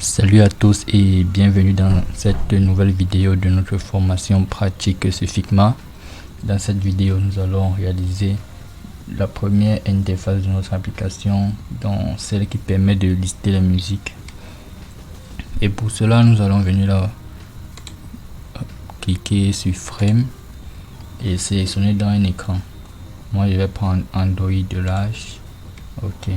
Salut à tous et bienvenue dans cette nouvelle vidéo de notre formation pratique sur Figma. Dans cette vidéo, nous allons réaliser la première interface de notre application, dont celle qui permet de lister les musiques. Et pour cela, nous allons venir là, cliquer sur Frame et sélectionner dans un écran. Moi, je vais prendre Android de l'âge. Ok.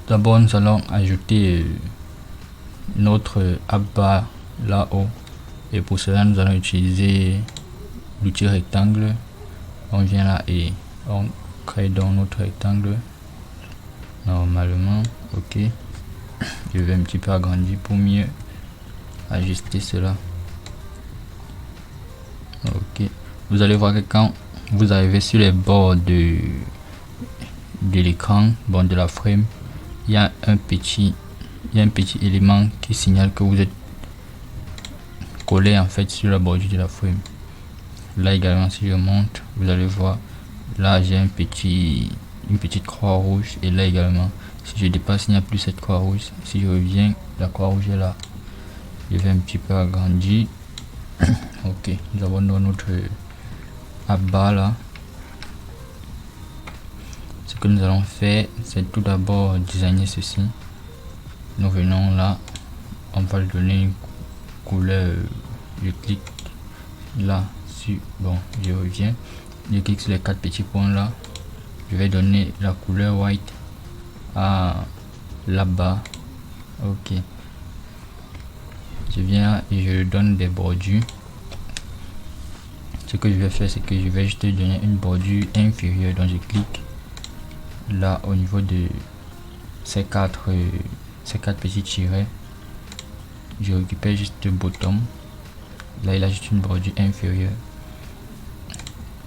D'abord, nous allons ajouter notre app bar là-haut, et pour cela nous allons utiliser l'outil rectangle. On vient là et on crée donc notre rectangle normalement. Ok, je vais un petit peu agrandir pour mieux ajuster cela. Ok, vous allez voir que quand vous arrivez sur les bords de l'écran, bon, de la frame, il y a un petit élément qui signale que vous êtes collé en fait sur la bordure de la frame. Là également, si je monte, vous allez voir, là j'ai une petite croix rouge, et là également, si je dépasse, il n'y a plus cette croix rouge. Si je reviens, la croix rouge est là. Je vais un petit peu agrandir. Ok, nous avons notre app bar là. Ce que nous allons faire, c'est tout d'abord designer ceci. Nous venons là, on va lui donner une couleur. Je clique là sur, bon, je reviens, je clique sur les 4 petits points là. Je vais donner la couleur white à là-bas. Ok, je viens là et je donne des bordures. Ce que je vais faire, c'est que je vais juste donner une bordure inférieure, donc je clique là au niveau de ces quatre petits tirets. Je récupère juste le bottom. Là il a juste une bordure inférieure.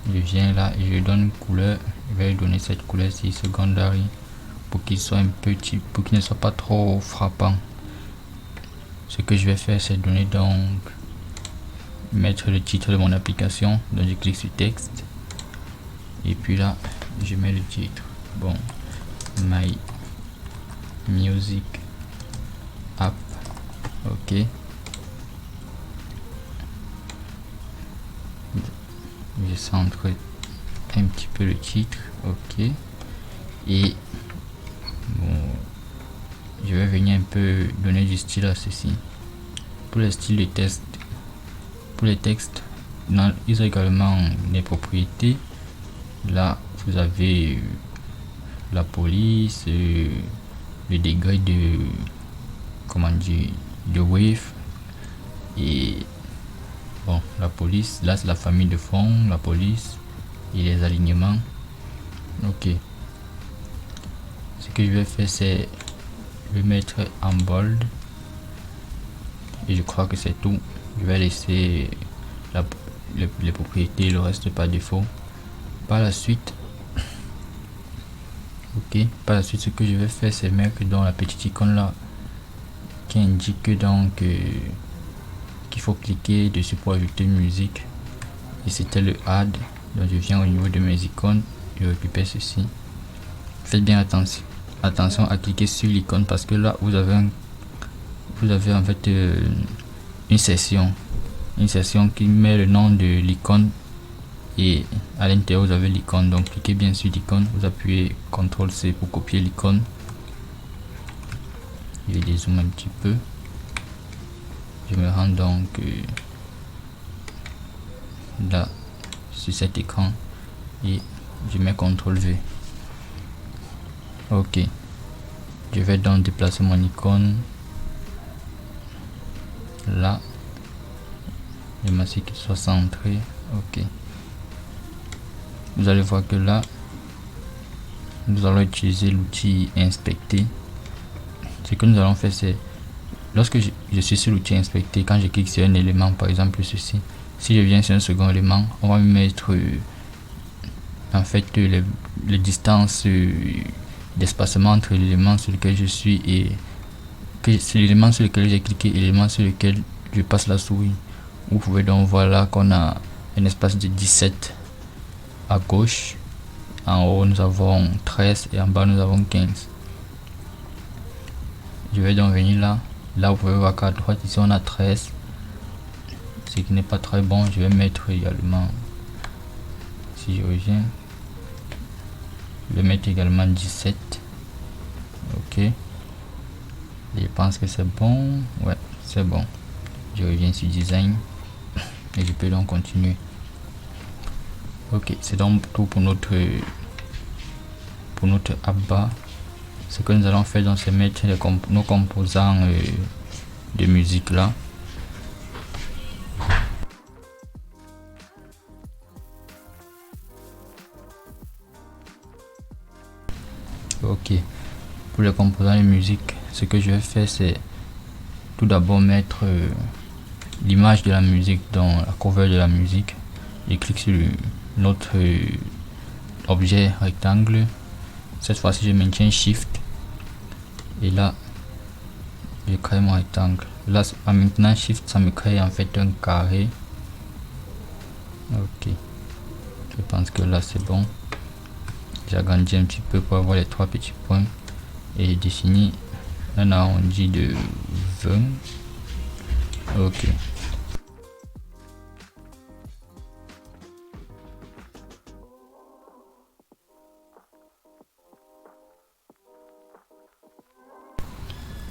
Je viens là et je donne une couleur. Je vais lui donner cette couleur-ci, secondary, pour qu'il soit un petit, pour qu'il ne soit pas trop frappant. Ce que je vais faire, c'est donner donc, mettre le titre de mon application. Donc je clique sur texte et puis là je mets le titre. Bon, My Music App. Ok, je centre un petit peu le titre. Ok, et bon, je vais venir un peu donner du style à ceci. Pour le style de texte, pour les textes, ils ont également des propriétés. Là vous avez la police, le degré de, comment dire, de wave, et bon, la police, là c'est la famille de fond, la police et les alignements. Ok, ce que je vais faire, c'est le mettre en bold, et je crois que c'est tout. Je vais laisser les propriétés, le reste par défaut. Par la suite, ce que je vais faire, c'est mettre dans la petite icône là qui indique donc qu'il faut cliquer dessus pour ajouter une musique, et c'était le add. Donc je viens au niveau de mes icônes, je récupère ceci. Faites bien attention à cliquer sur l'icône, parce que là vous avez en fait une section qui met le nom de l'icône, et à l'intérieur vous avez l'icône. Donc cliquez bien sur l'icône, vous appuyez CTRL C pour copier l'icône. Je dézoome un petit peu. Je me rends donc là sur cet écran et je mets CTRL V. Ok, je vais donc déplacer mon icône là, je m'assure qu'il soit centré. Ok, vous allez voir que là nous allons utiliser l'outil inspecter. Ce que nous allons faire, c'est, lorsque je suis sur l'outil inspecter, quand je clique sur un élément, par exemple ceci, si je viens sur un second élément, on va me mettre en fait les distances d'espacement entre l'élément sur lequel je suis et que c'est l'élément sur lequel j'ai cliqué et l'élément sur lequel je passe la souris. Vous pouvez donc voir là qu'on a un espace de 17 à gauche, en haut nous avons 13 et en bas nous avons 15. Je vais donc venir là. Là, vous pouvez voir qu'à droite, ici, on a 13. Ce qui n'est pas très bon. Je vais mettre également, si je reviens, je vais mettre également 17. Ok. Je pense que c'est bon. Ouais, c'est bon. Je reviens sur design. Et je peux donc continuer. Ok, c'est donc tout pour notre app bar. Ce que nous allons faire donc c'est mettre nos composants de musique là. Ok, pour les composants de musique, ce que je vais faire c'est tout d'abord mettre l'image de la musique dans la cover de la musique. Je clique sur notre objet rectangle. Cette fois-ci je maintiens Shift et là je crée mon rectangle. Là maintenant Shift ça me crée en fait un carré. Ok, je pense que là c'est bon. J'agrandis un petit peu pour avoir les 3 petits points et définir un arrondi de 20. Ok.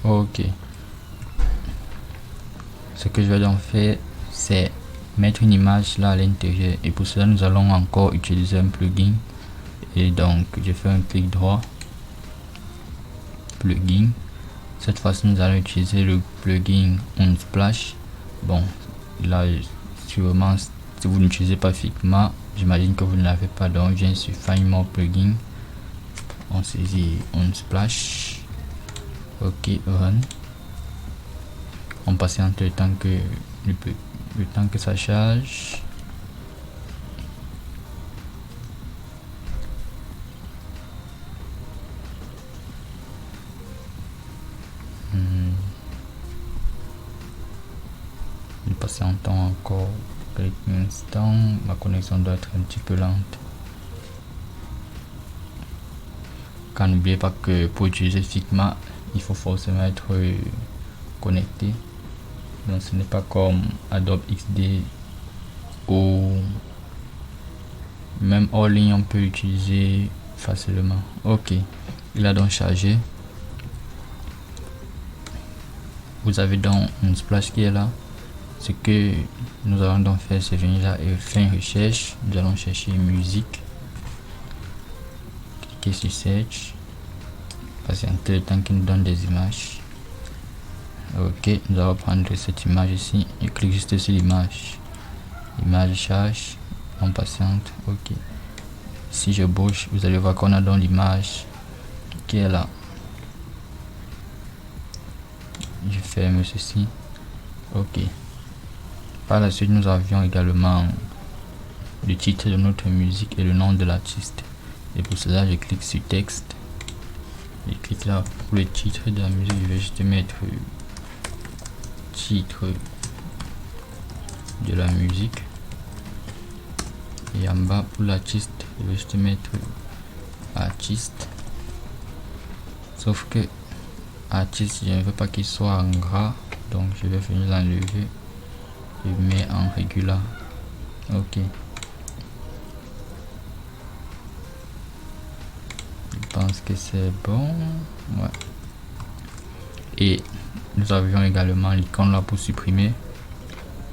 Ok. Ce que je vais donc faire, c'est mettre une image là à l'intérieur. Et pour cela, nous allons encore utiliser un plugin. Et donc, je fais un clic droit. Plugin. Cette fois-ci, nous allons utiliser le plugin Unsplash. Bon, là, sûrement, si vous n'utilisez pas Figma, j'imagine que vous ne l'avez pas. Donc, je viens sur Find More Plugin. On saisit Unsplash. Ok, run. On patiente le temps que ça charge. Nous patientons encore quelques instants. Ma connexion doit être un petit peu lente. Car n'oubliez pas que pour utiliser Figma, il faut forcément être connecté. Donc ce n'est pas comme Adobe XD ou même hors ligne on peut utiliser facilement. Ok, il a donc chargé. Vous avez donc une splash qui est là. Ce que nous allons donc faire, c'est venir là et faire une recherche. Nous allons chercher musique. Cliquez sur search. Patientez le temps qu'il nous donne des images. Ok, nous allons prendre cette image ici. Je clique juste sur l'image. L'image charge. On patiente. Ok. Si je bouge, vous allez voir qu'on a dans l'image qui est là. Je ferme ceci. Ok. Par la suite, nous avions également le titre de notre musique et le nom de l'artiste. Et pour cela, je clique sur texte. Je clique là pour le titre de la musique. Je vais juste mettre titre de la musique. Et en bas pour l'artiste, je vais juste mettre artiste. Sauf que artiste, je ne veux pas qu'il soit en gras, donc je vais venir l'enlever et mettre en régular. Ok. Je pense que c'est bon. Ouais. Et nous avions également l'icône là pour supprimer.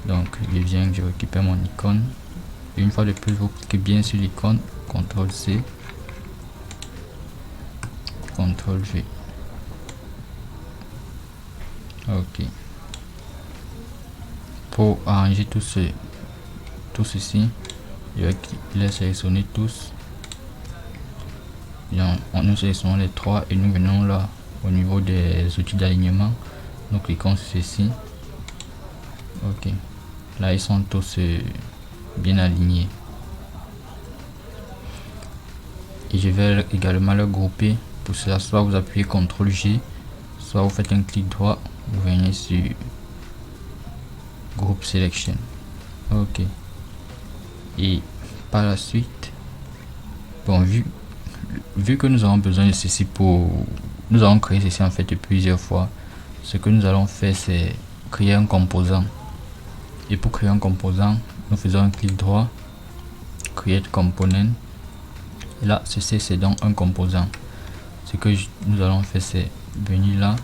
Donc je viens, je récupère mon icône. Et une fois de plus, vous cliquez bien sur l'icône, CTRL C, CTRL V. Ok. Pour arranger tout ceci, je vais les sélectionner tous. Nous sélectionnons les trois et nous venons là au niveau des outils d'alignement. Nous cliquons sur ceci. Ok. Là, ils sont tous bien alignés. Et je vais également le grouper. Pour cela, soit vous appuyez CTRL G, soit vous faites un clic droit, vous venez sur Group Selection. Ok. Et par la suite, bon, vu que nous avons besoin de ceci nous avons créé ceci en fait plusieurs fois. ce que nous allons faire, c'est créer un composant. Et pour créer un composant, nous faisons un clic droit, create component. Et là, ceci c'est donc un composant. Ce que nous allons faire, c'est venir là,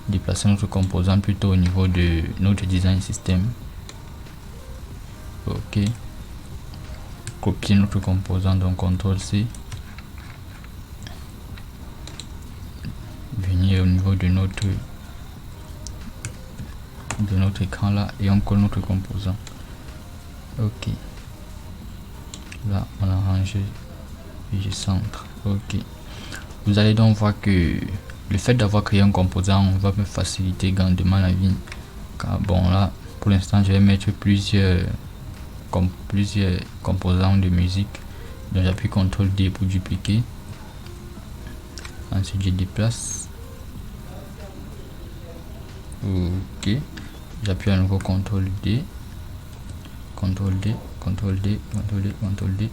déplacer notre composant plutôt au niveau de notre design system. Ok, copier notre composant, donc CTRL-C, venir au niveau de notre écran là et on colle notre composant. Ok, là on a rangé et je centre. Ok, vous allez donc voir que le fait d'avoir créé un composant va me faciliter grandement la vie, car bon, là pour l'instant je vais mettre plusieurs composants de musique. Donc j'appuie CTRL D pour dupliquer, ensuite je déplace. Ok, j'appuie à nouveau CTRL D, CTRL D, CTRL D, CTRL D, CTRL D.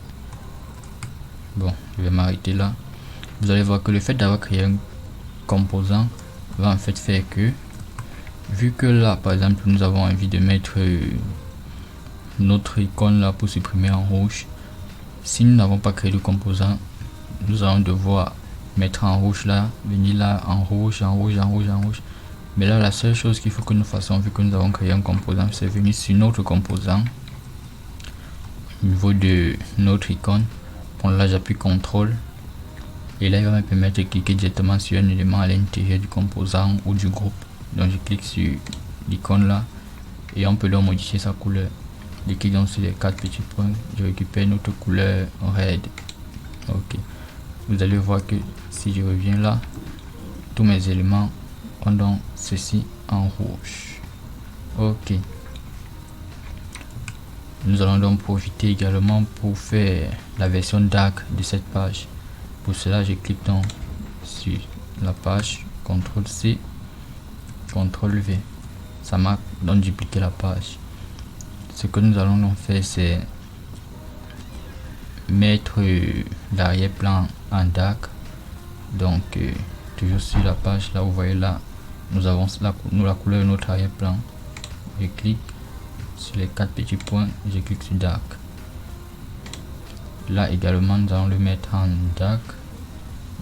Bon, je vais m'arrêter là. Vous allez voir que le fait d'avoir créé un composant va en fait faire que, vu que là par exemple nous avons envie de mettre notre icône là pour supprimer en rouge, si nous n'avons pas créé le composant, nous allons devoir mettre en rouge là, venir là en rouge, en rouge, en rouge, en rouge. Mais là la seule chose qu'il faut que nous fassions, vu que nous avons créé un composant, c'est venir sur notre composant au niveau de notre icône. Bon, là j'appuie CTRL et là il va me permettre de cliquer directement sur un élément à l'intérieur du composant ou du groupe. Donc je clique sur l'icône là et on peut donc modifier sa couleur. Je clique donc sur les 4 petits points, je récupère notre couleur red. Ok, vous allez voir que si je reviens là, tous mes éléments ont donc ceci en rouge. Ok, nous allons donc profiter également pour faire la version dark de cette page. Pour cela je clique donc sur la page, CTRL-C, CTRL-V, ça m'a donc dupliqué la page. Ce que nous allons donc faire, c'est mettre l'arrière-plan en dark. Donc toujours sur la page là, vous voyez là, nous avons la couleur de notre arrière-plan. Je clique sur les 4 petits points, je clique sur dark. Là également nous allons le mettre en dark.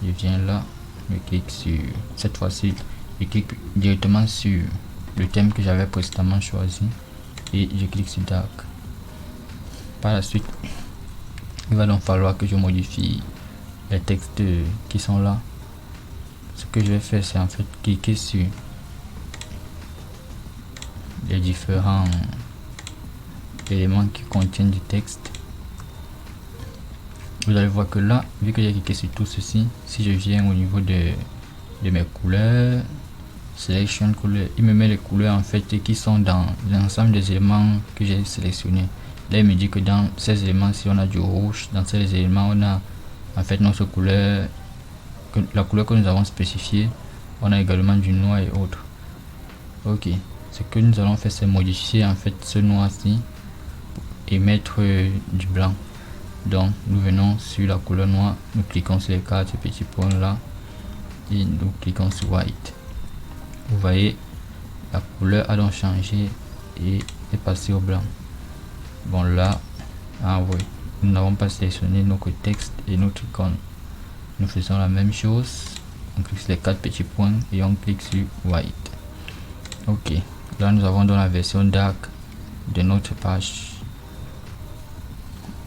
Je viens là, je clique sur, cette fois-ci je clique directement sur le thème que j'avais précédemment choisi et je clique sur dark. Par la suite, il va donc falloir que je modifie les textes qui sont là. Ce que je vais faire, c'est en fait cliquer sur les différents éléments qui contiennent du texte. Vous allez voir que là, vu que j'ai cliqué sur tout ceci, si je viens au niveau de mes couleurs, selection couleur, il me met les couleurs en fait qui sont dans l'ensemble des éléments que j'ai sélectionnés. Là il me dit que dans ces éléments ci on a du rouge, dans ces éléments on a en fait notre couleur, la couleur que nous avons spécifiée, on a également du noir et autres. Ok, ce que nous allons faire, c'est modifier en fait ce noir ci et mettre du blanc. Donc nous venons sur la couleur noire, nous cliquons sur les 4 petits points là et nous cliquons sur white. Vous voyez, la couleur a donc changé et est passée au blanc. Bon là, ah oui, nous n'avons pas sélectionné notre texte et notre icône. Nous faisons la même chose, on clique sur les 4 petits points et on clique sur white. Ok, là nous avons dans la version dark de notre page.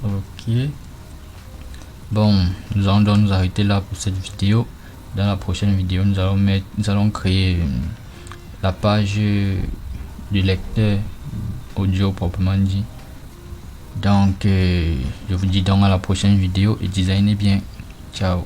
Ok, bon, nous allons donc nous arrêter là pour cette vidéo. Dans la prochaine vidéo, nous allons créer la page du lecteur audio proprement dit. Donc je vous dis donc à la prochaine vidéo et designez bien. Ciao.